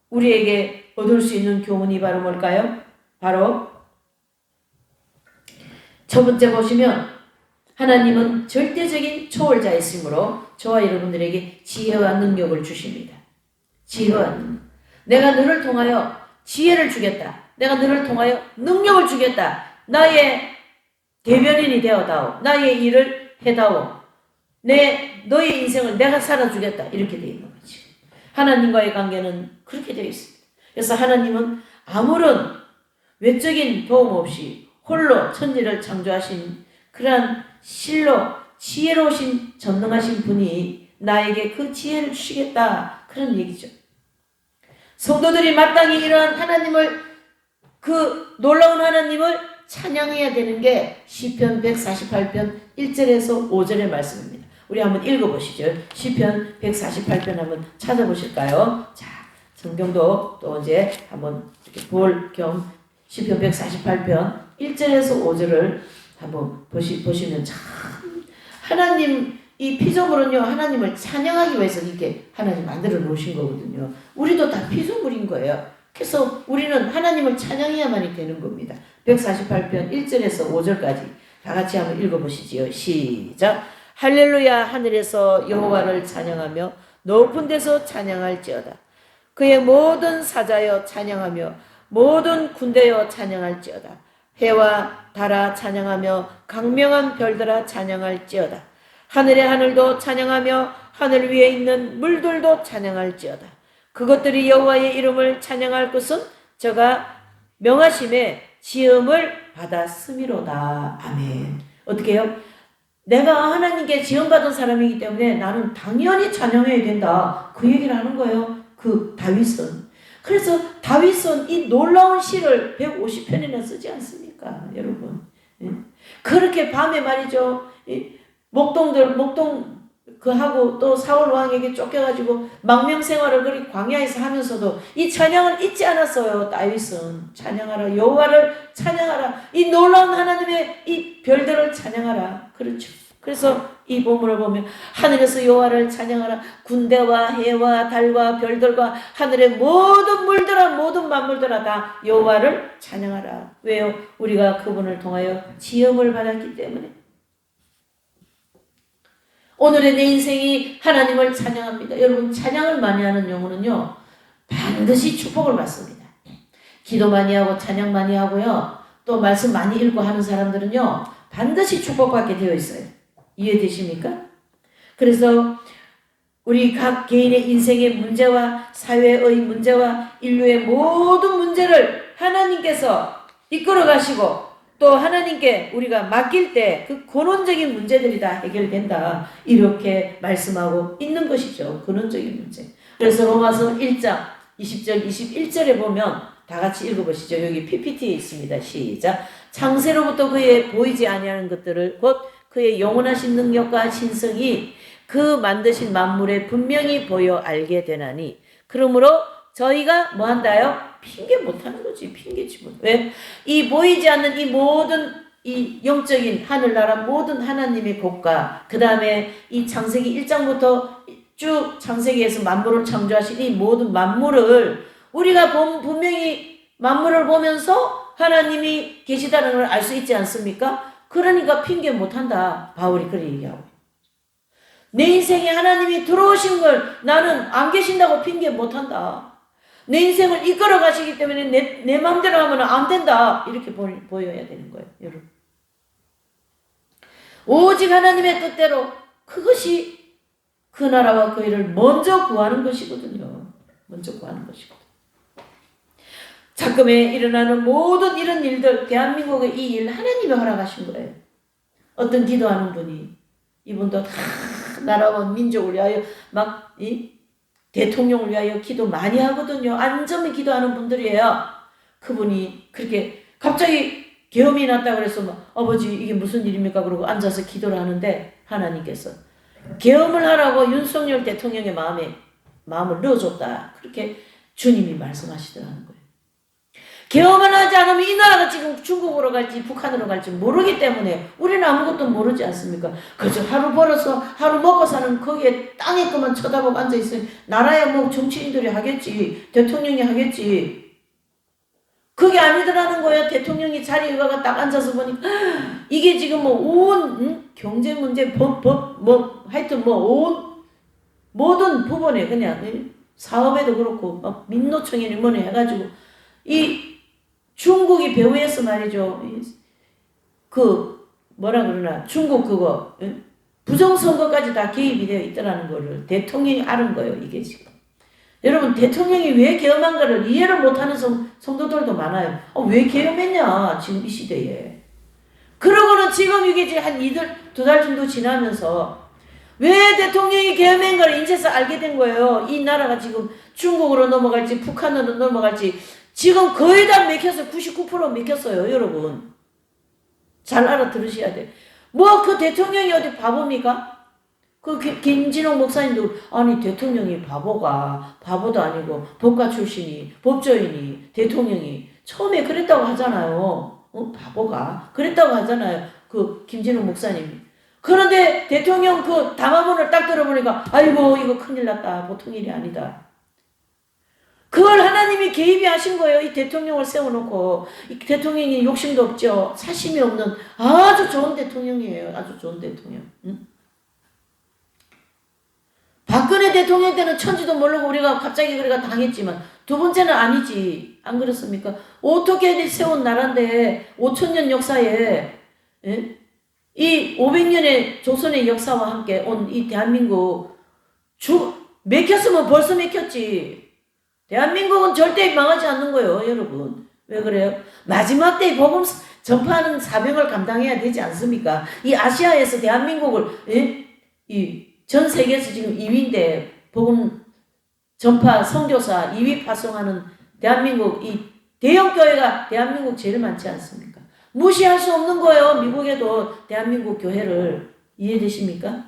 우리에게 얻을 수 있는 교훈이 바로 뭘까요? 바로 첫 번째 보시면 하나님은 절대적인 초월자이시므로 저와 여러분들에게 지혜와 능력을 주십니다. 지혜와 능력. 내가 너를 통하여 지혜를 주겠다. 내가 너를 통하여 능력을 주겠다. 나의 대변인이 되어다오. 나의 일을 해다오. 너의 인생을 내가 살아주겠다. 이렇게 되어 있는 거지. 하나님과의 관계는 그렇게 되어 있습니다. 그래서 하나님은 아무런 외적인 도움 없이 홀로 천지를 창조하신 그러한 실로 지혜로우신 전능하신 분이 나에게 그 지혜를 주시겠다. 그런 얘기죠. 성도들이 마땅히 이러한 하나님을 그 놀라운 하나님을 찬양해야 되는 게 시편 148편 1절에서 5절의 말씀입니다. 우리 한번 읽어보시죠. 시편 148편 한번 찾아보실까요? 자, 성경도 또 이제 한번 이렇게 볼 겸 시편 148편 1절에서 5절을 한번 보시면 참 하나님 이 피조물은요 하나님을 찬양하기 위해서 이렇게 하나님 만들어 놓으신 거거든요. 우리도 다 피조물인 거예요. 그래서 우리는 하나님을 찬양해야만이 되는 겁니다. 148편 1절에서 5절까지 다 같이 한번 읽어보시지요. 시작. 할렐루야. 하늘에서 여호와를 찬양하며 높은 데서 찬양할지어다. 그의 모든 사자여 찬양하며 모든 군대여 찬양할지어다. 해와 달아 찬양하며 강명한 별들아 찬양할지어다. 하늘의 하늘도 찬양하며 하늘 위에 있는 물들도 찬양할지어다. 그것들이 여호와의 이름을 찬양할 것은 저가 명하심에 지음을 받았음이로다. 아멘. 어떻게 해요? 내가 하나님께 지음받은 사람이기 때문에 나는 당연히 찬양해야 된다. 그 얘기를 하는 거예요. 그 다윗은. 그래서 다윗은 이 놀라운 시를 150편이나 쓰지 않습니까? 여러분. 그렇게 밤에 말이죠. 목동 그 하고 또 사울 왕에게 쫓겨가지고 망명 생활을 그리 광야에서 하면서도 이 찬양을 잊지 않았어요. 다윗은 찬양하라. 여호와를 찬양하라. 이 놀라운 하나님의 이 별들을 찬양하라. 그렇죠. 그래서 이 본문을 보면 하늘에서 여호와를 찬양하라. 군대와 해와 달과 별들과 하늘의 모든 물들아 모든 만물들아 다 여호와를 찬양하라. 왜요? 우리가 그분을 통하여 지음을 받았기 때문에. 오늘의 내 인생이 하나님을 찬양합니다. 여러분 찬양을 많이 하는 영혼은요 반드시 축복을 받습니다. 기도 많이 하고 찬양 많이 하고요. 또 말씀 많이 읽고 하는 사람들은요 반드시 축복받게 되어 있어요. 이해되십니까? 그래서 우리 각 개인의 인생의 문제와 사회의 문제와 인류의 모든 문제를 하나님께서 이끌어 가시고 또 하나님께 우리가 맡길 때 그 근원적인 문제들이 다 해결된다. 이렇게 말씀하고 있는 것이죠. 근원적인 문제. 그래서 로마서 1장 20절 21절에 보면 다 같이 읽어보시죠. 여기 PPT에 있습니다. 시작. 창세로부터 그의 보이지 아니하는 것들을 곧 그의 영원하신 능력과 신성이 그 만드신 만물에 분명히 보여 알게 되나니 그러므로 저희가 뭐 한다요? 핑계 못하는 거지. 핑계치 못. 왜? 이 보이지 않는 이 모든 이 영적인 하늘나라 모든 하나님의国가 그 다음에 이 창세기 1장부터 쭉 창세기에서 만물을 창조하신 이 모든 만물을 우리가 분명히 만물을 보면서 하나님이 계시다는 걸 알 수 있지 않습니까? 그러니까 핑계 못한다. 바울이 그렇게 얘기하고 내 인생에 하나님이 들어오신 걸 나는 안 계신다고 핑계 못한다. 내 인생을 이끌어 가시기 때문에 내 마음대로 하면 안 된다. 이렇게 보여야 되는 거예요. 여러분. 오직 하나님의 뜻대로 그것이 그 나라와 그 일을 먼저 구하는 것이거든요. 먼저 구하는 것이거든요. 자금에 일어나는 모든 이런 일들, 대한민국의 이 일 하나님이 허락하신 거예요. 어떤 기도하는 분이 이분도 다 나라와 민족을 위하여 막 대통령을 위하여 기도 많이 하거든요. 안전히 기도하는 분들이에요. 그분이 그렇게 갑자기 계엄이 났다고 그래서 막, 아버지 이게 무슨 일입니까? 그러고 앉아서 기도를 하는데 하나님께서 계엄을 하라고 윤석열 대통령의 마음을 넣어줬다. 그렇게 주님이 말씀하시더라는 거예요. 계엄을 하지 않으면 이 나라가 지금 중국으로 갈지 북한으로 갈지 모르기 때문에 우리는 아무것도 모르지 않습니까? 그저 하루 벌어서 하루 먹고 사는 거기에 땅에 것만 쳐다보고 앉아있으니 나라야 뭐 정치인들이 하겠지. 대통령이 하겠지. 그게 아니더라는 거예요. 대통령이 자리에 가가 딱 앉아서 보니 이게 지금 뭐 온 경제 문제 법 뭐 하여튼 뭐 온 모든 부분에 그냥 사업에도 그렇고 막 민노총이니 뭐니 해가지고 이 중국이 배후에서 말이죠. 그 뭐라 그러나 중국 그거 부정선거까지 다 개입이 되어 있더라는 거를 대통령이 아는 거예요. 이게 지금. 여러분 대통령이 왜 계엄한가를 이해를 못하는 성도들도 많아요. 왜 계엄했냐 지금 이 시대에. 그러고는 지금 이게 이제 한 2달 정도 지나면서 왜 대통령이 계엄한가를 이제서 알게 된 거예요. 이 나라가 지금 중국으로 넘어갈지 북한으로 넘어갈지 지금 거의 다 맥혔어요. 99% 맥혔어요. 여러분. 잘 알아들으셔야 돼. 뭐 그 대통령이 어디 바보입니까? 그 김진홍 목사님도 아니 대통령이 바보도 아니고 법과 출신이 법조인이 대통령이 처음에 그랬다고 하잖아요. 바보가 그랬다고 하잖아요. 그 김진홍 목사님이. 그런데 대통령 그 담화문을 딱 들어보니까 아이고 이거 큰일 났다. 보통 일이 아니다. 그걸 하나님이 개입이 하신 거예요. 이 대통령을 세워놓고. 이 대통령이 욕심도 없죠. 사심이 없는 아주 좋은 대통령이에요. 아주 좋은 대통령. 응? 박근혜 대통령 때는 천지도 모르고 우리가 갑자기 그래가 당했지만 두 번째는 아니지. 안 그렇습니까? 어떻게 세운 나라인데 5,000년 역사에 이 500년의 조선의 역사와 함께 온 이 대한민국 맥혔으면 벌써 맥혔지. 대한민국은 절대 망하지 않는 거예요, 여러분. 왜 그래요? 마지막 때 복음 전파하는 사명을 감당해야 되지 않습니까? 이 아시아에서 대한민국을 이 전 세계에서 지금 2위인데 복음 전파 선교사 2위 파송하는 대한민국 이 대형 교회가 대한민국 제일 많지 않습니까? 무시할 수 없는 거예요. 미국에도 대한민국 교회를. 이해되십니까?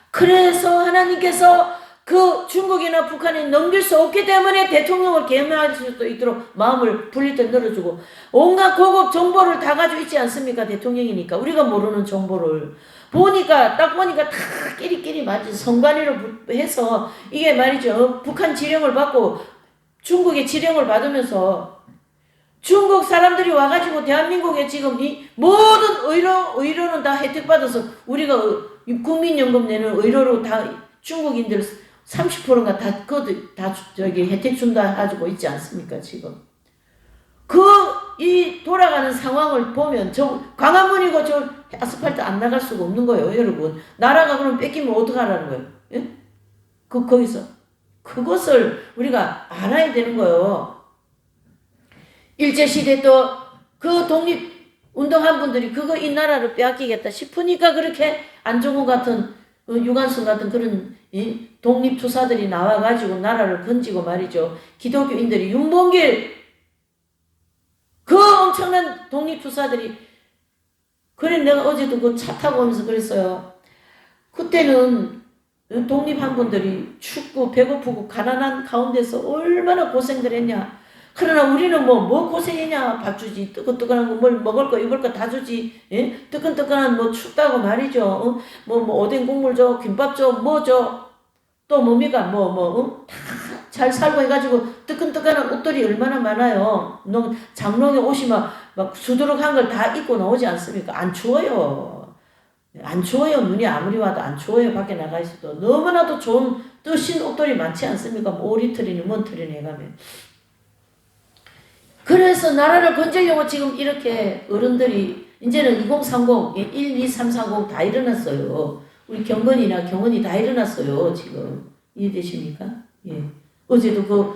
그래서 하나님께서 그 중국이나 북한이 넘길 수 없기 때문에 대통령을 계엄할 수도 있도록 마음을 불릴 때 늘어주고 온갖 고급 정보를 다 가지고 있지 않습니까? 대통령이니까 우리가 모르는 정보를 보니까 딱 보니까 다 끼리끼리 맞지 성관위로 해서 이게 말이죠. 북한 지령을 받고 중국의 지령을 받으면서 중국 사람들이 와가지고 대한민국에 지금 이 모든 의료는 다 혜택 받아서 우리가 국민연금 내는 의료로 다 중국인들 30%가 다 저기 혜택 준다 가지고 있지 않습니까 지금? 이 돌아가는 상황을 보면 광화문이고 저 아스팔트 안 나갈 수가 없는 거예요, 여러분. 나라가 그럼 뺏기면 어떡하라는 거예요? 예? 거기서 그것을 우리가 알아야 되는 거예요. 일제시대 또 그 독립 운동한 분들이 이 나라를 빼앗기겠다 싶으니까 그렇게 안종훈 같은 유관순 같은 그런 독립투사들이 나와가지고 나라를 건지고 말이죠. 기독교인들이 윤봉길 그 엄청난 독립투사들이 그래 내가 어제도 그 차 타고 오면서 그랬어요. 그때는 독립한 분들이 춥고 배고프고 가난한 가운데서 얼마나 고생들 했냐. 그러나 우리는 뭐 고생했냐. 밥 주지. 뜨끈뜨끈한 거 뭘 먹을 거 입을 거 다 주지. 예? 뜨끈뜨끈한 뭐 춥다고 말이죠. 오뎅 국물 줘. 김밥 줘. 뭐 줘. 또 뭡니까? 다 잘 살고 해가지고 뜨끈뜨끈한 옷들이 얼마나 많아요. 장롱에 옷이 막 수두룩한 걸 다 입고 나오지 않습니까? 안 추워요. 안 추워요. 눈이 아무리 와도 안 추워요. 밖에 나가 있어도. 너무나도 좋은 뜨신 옷들이 많지 않습니까? 뭐 오리털이니 뭔털이니 해가면. 그래서 나라를 건지려고 지금 이렇게 어른들이 이제는 2030, 1, 2, 3, 40 다 일어났어요. 우리 경건이나 경원이 다 일어났어요. 지금. 이해되십니까? 예. 어제도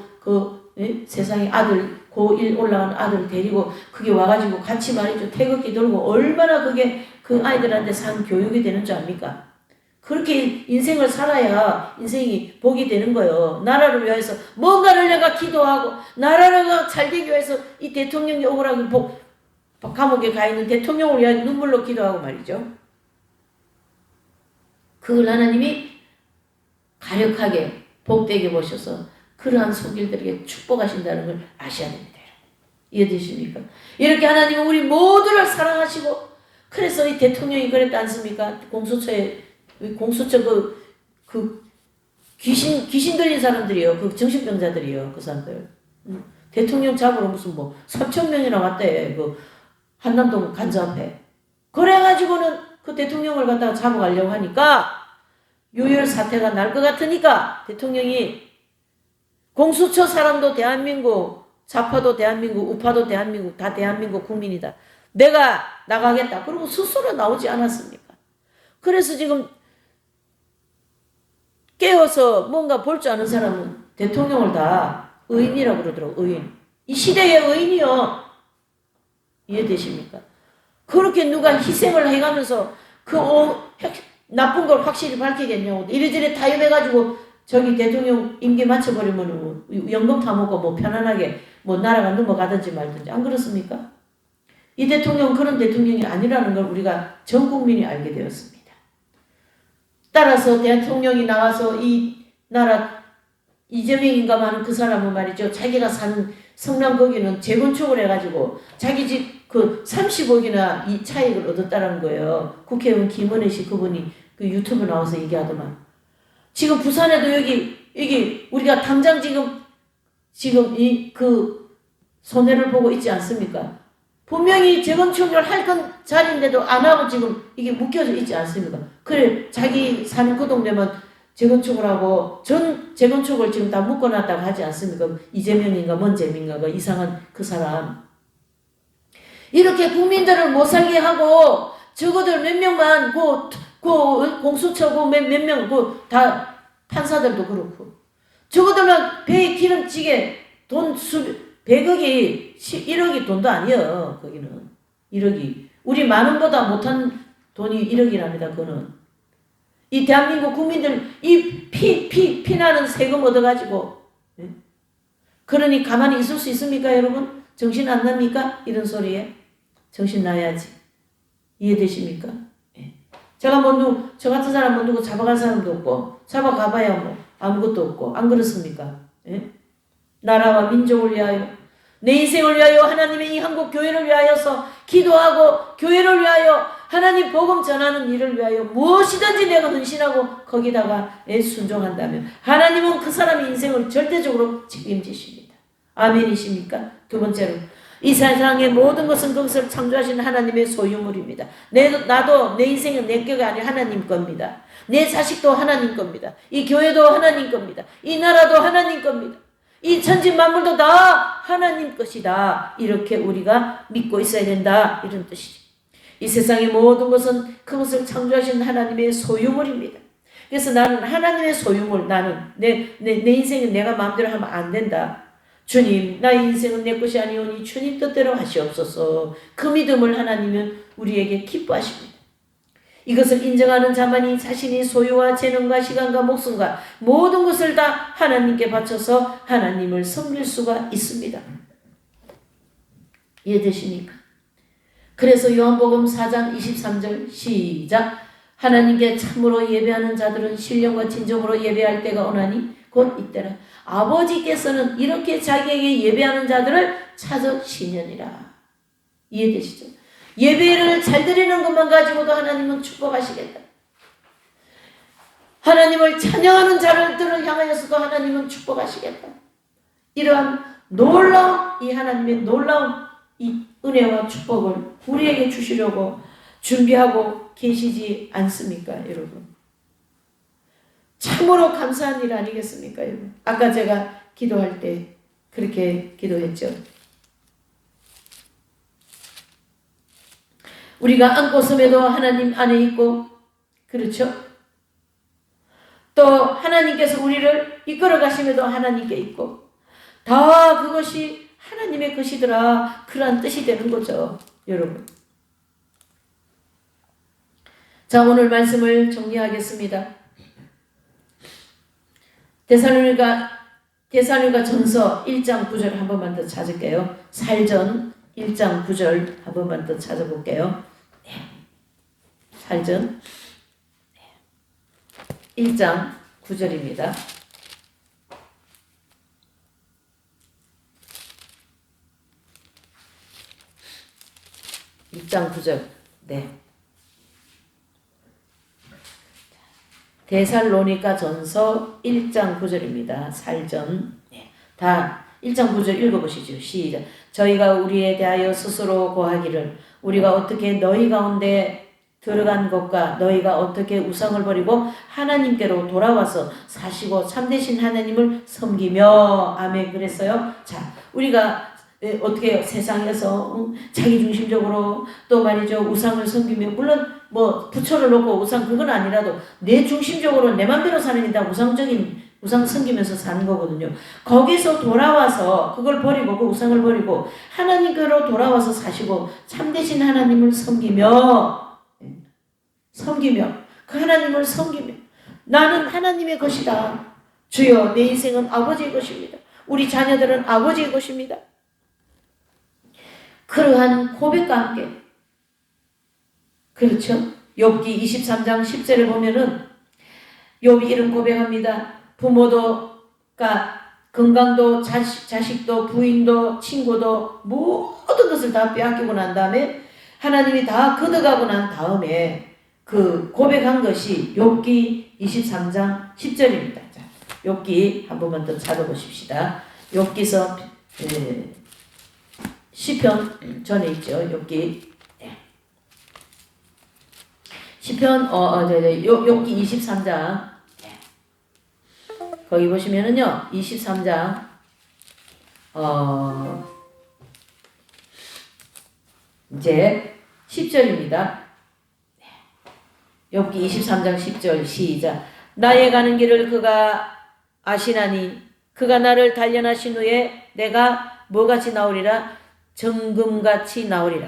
세상에 아들, 고1 올라가는 아들 데리고 그게 와가지고 같이 말이죠. 태극기 들고 얼마나 그게 그 아이들한테 산 교육이 되는 줄 압니까? 그렇게 인생을 살아야 인생이 복이 되는 거예요. 나라를 위해서 뭔가를 내가 기도하고 나라가 잘 되기 위해서 이 대통령이 억울하게 감옥에 가 있는 대통령을 위해 눈물로 기도하고 말이죠. 그걸 하나님이 가력하게 복되게 보셔서 그러한 속일들에게 축복하신다는 걸 아셔야 됩니다. 이해되십니까? 이렇게 하나님은 우리 모두를 사랑하시고 그래서 이 대통령이 그랬지 않습니까? 공수처 귀신 들린 사람들이요. 그 정신병자들이요. 그 사람들. 대통령 잡으러 무슨 3,000명이나 왔대. 한남동 간사앞에. 그래가지고는 그 대통령을 갖다가 잡아가려고 하니까 유혈 사태가 날 것 같으니까 대통령이 공수처 사람도 대한민국, 좌파도 대한민국, 우파도 대한민국, 다 대한민국 국민이다. 내가 나가겠다. 그리고 스스로 나오지 않았습니까? 그래서 지금 깨어서 뭔가 볼 줄 아는 사람은 대통령을 다 의인이라고 그러더라고. 의인. 이 시대의 의인이요. 이해되십니까? 그렇게 누가 희생을 해가면서 나쁜 걸 확실히 밝히겠냐고. 이래저래 타협해가지고 저기 대통령 임기 맞춰버리면 연금 타먹고 편안하게 나라가 넘어가든지 말든지. 안 그렇습니까? 이 대통령은 그런 대통령이 아니라는 걸 우리가 전 국민이 알게 되었습니다. 따라서 대통령이 나와서 이 나라 이재명인가 하는 그 사람은 말이죠. 자기가 사는 성남 거기는 재건축을 해가지고 자기 집 30억이나 이 차익을 얻었다는 거예요. 국회의원 김은혜 씨 그분이 그 유튜브 나와서 얘기하더만. 지금 부산에도 여기 우리가 당장 지금 손해를 보고 있지 않습니까? 분명히 재건축을 할 건 자리인데도 안 하고 지금 이게 묶여져 있지 않습니까? 그래 자기 사는 그 동네만 재건축을 하고 전 재건축을 지금 다 묶어놨다고 하지 않습니까? 이재명인가 뭔 재민가 그 이상한 그 사람. 이렇게 국민들을 못 살게 하고 적어도 몇 명만 공수처고 몇 명 다 판사들도 그렇고 적어도면 배에 기름찌개 돈 100억이 1억이 돈도 아니에요. 거기는 1억이 우리 만원보다 못한 돈이 1억이랍니다. 그거는 이 대한민국 국민들 이 피나는 세금 얻어가지고 그러니 가만히 있을 수 있습니까 여러분? 정신 안 납니까? 이런 소리에 정신 나야지. 이해되십니까? 제가 저 같은 사람 누구 잡아갈 사람도 없고 잡아가봐야 아무것도 없고 안 그렇습니까? 나라와 민족을 위하여 내 인생을 위하여 하나님의 이 한국 교회를 위하여서 기도하고 교회를 위하여 하나님 복음 전하는 일을 위하여 무엇이든지 내가 헌신하고 거기다가 순종한다면 하나님은 그 사람의 인생을 절대적으로 책임지십니다. 아멘이십니까? 두 번째로 이 세상의 모든 것은 그것을 창조하신 하나님의 소유물입니다. 나도 내 인생은 내 거가 아니라 하나님 겁니다. 내 자식도 하나님 겁니다. 이 교회도 하나님 겁니다. 이 나라도 하나님 겁니다. 이 천지 만물도 다 하나님 것이다. 이렇게 우리가 믿고 있어야 된다. 이런 뜻이죠. 이 세상의 모든 것은 그것을 창조하신 하나님의 소유물입니다. 그래서 나는 하나님의 소유물, 나는 내 인생은 내가 마음대로 하면 안 된다. 주님, 나의 인생은 내 것이 아니오니 주님 뜻대로 하시옵소서. 그 믿음을 하나님은 우리에게 기뻐하십니다. 이것을 인정하는 자만이 자신이 소유와 재능과 시간과 목숨과 모든 것을 다 하나님께 바쳐서 하나님을 섬길 수가 있습니다. 이해되십니까? 그래서 요한복음 4장 23절 시작. 하나님께 참으로 예배하는 자들은 신령과 진정으로 예배할 때가 오나니 곧 이때라. 아버지께서는 이렇게 자기에게 예배하는 자들을 찾으시느니라. 이해되시죠? 예배를 잘 드리는 것만 가지고도 하나님은 축복하시겠다. 하나님을 찬양하는 자들을 향하여서도 하나님은 축복하시겠다. 이러한 놀라운 이 하나님의 놀라운 이 은혜와 축복을 우리에게 주시려고 준비하고 계시지 않습니까, 여러분? 참으로 감사한 일 아니겠습니까, 여러분? 아까 제가 기도할 때 그렇게 기도했죠. 우리가 안고 섬에도 하나님 안에 있고, 그렇죠? 또 하나님께서 우리를 이끌어 가심에도 하나님께 있고, 다 그것이 하나님의 것이더라. 그러한 뜻이 되는 거죠, 여러분. 자, 오늘 말씀을 정리하겠습니다. 데살로니가 전서 1장 9절 한 번만 더 찾을게요. 살전 1장 9절 한 번만 더 찾아볼게요. 네. 살전 1장 9절입니다. (1장 9절) 네. 데살로니가 전서 1장 9절입니다. 살전. 네. 다 1장 9절 읽어보시죠. 시작. 저희가 우리에 대하여 스스로 고하기를 우리가 어떻게 너희 가운데 들어간 것과 너희가 어떻게 우상을 버리고 하나님께로 돌아와서 사시고 참되신 하나님을 섬기며. 아멘. 그랬어요. 자, 우리가 어떻게 세상에서 자기중심적으로 또 말이죠 우상을 섬기며, 물론 뭐 부처를 놓고 우상 그건 아니라도 내 중심적으로 내 맘대로 사는 게 다 우상적인 우상 섬기면서 사는 거거든요. 거기서 돌아와서 그걸 버리고 그 우상을 버리고 하나님께로 돌아와서 사시고 참되신 하나님을 섬기며 그 하나님을 섬기며 나는 하나님의 것이다. 주여, 내 인생은 아버지의 것입니다. 우리 자녀들은 아버지의 것입니다. 그러한 고백과 함께, 그렇죠? 욥기 23장 10절에 보면은 욥이 이런 고백합니다. 부모도가 건강도 자식도 부인도 친구도 모든 것을 다 빼앗기고 난 다음에 하나님이 다 걷어가고 난 다음에 그 고백한 것이 욥기 23장 10절입니다. 자, 욥기 한 번만 더 찾아보십시다. 욥기서 시편 전에 있죠. 욥기 시편 욥기 23장 거기 보시면은요 23장 이제 10절입니다. 욥기 23장 10절 시작. 나의 가는 길을 그가 아시나니 그가 나를 단련하신 후에 내가 뭐같이 나오리라. 정금같이 나오리라.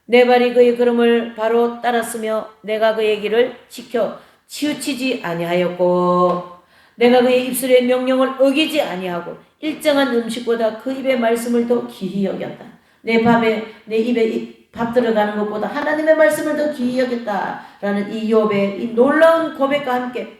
내 발이 그의 걸음을 바로 따랐으며 내가 그의 길을 지켜 치우치지 아니하였고 내가 그의 입술의 명령을 어기지 아니하고 일정한 음식보다 그 입의 말씀을 더 귀히 여겼다. 내 입에 밥 들어가는 것보다 하나님의 말씀을 더 귀히 여겼다라는 이 욥의 이 놀라운 고백과 함께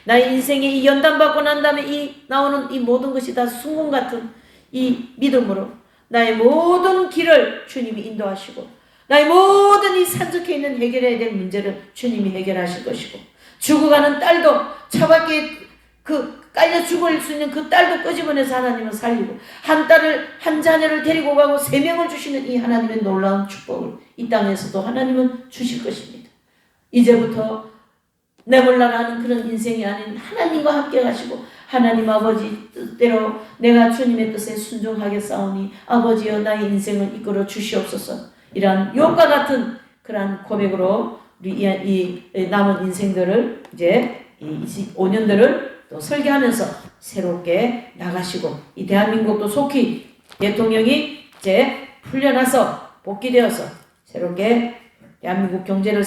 나의 인생에 이 연단받고 난 다음에 이 나오는 이 모든 것이 다 순금 같은 이 믿음으로 나의 모든 길을 주님이 인도하시고 나의 모든 이 산적해 있는 해결해야 될 문제를 주님이 해결하실 것이고, 죽어가는 딸도 차밖에 깔려 죽을 수 있는 그 딸도 끄집어내서 하나님은 살리고, 한 자녀를 데리고 가고 3명을 주시는 이 하나님의 놀라운 축복을 이 땅에서도 하나님은 주실 것입니다. 이제부터 내 몰라라는 그런 인생이 아닌 하나님과 함께 가시고, 하나님 아버지 뜻대로 내가 주님의 뜻에 순종하게 싸우니 아버지여 나의 인생을 이끌어 주시옵소서. 이러한 욥과 같은 그러한 고백으로 우리 이 남은 인생들을 이제 이 25년들을 또 설계하면서 새롭게 나가시고, 이 대한민국도 속히 대통령이 이제 풀려나서 복귀되어서 새롭게 대한민국 경제를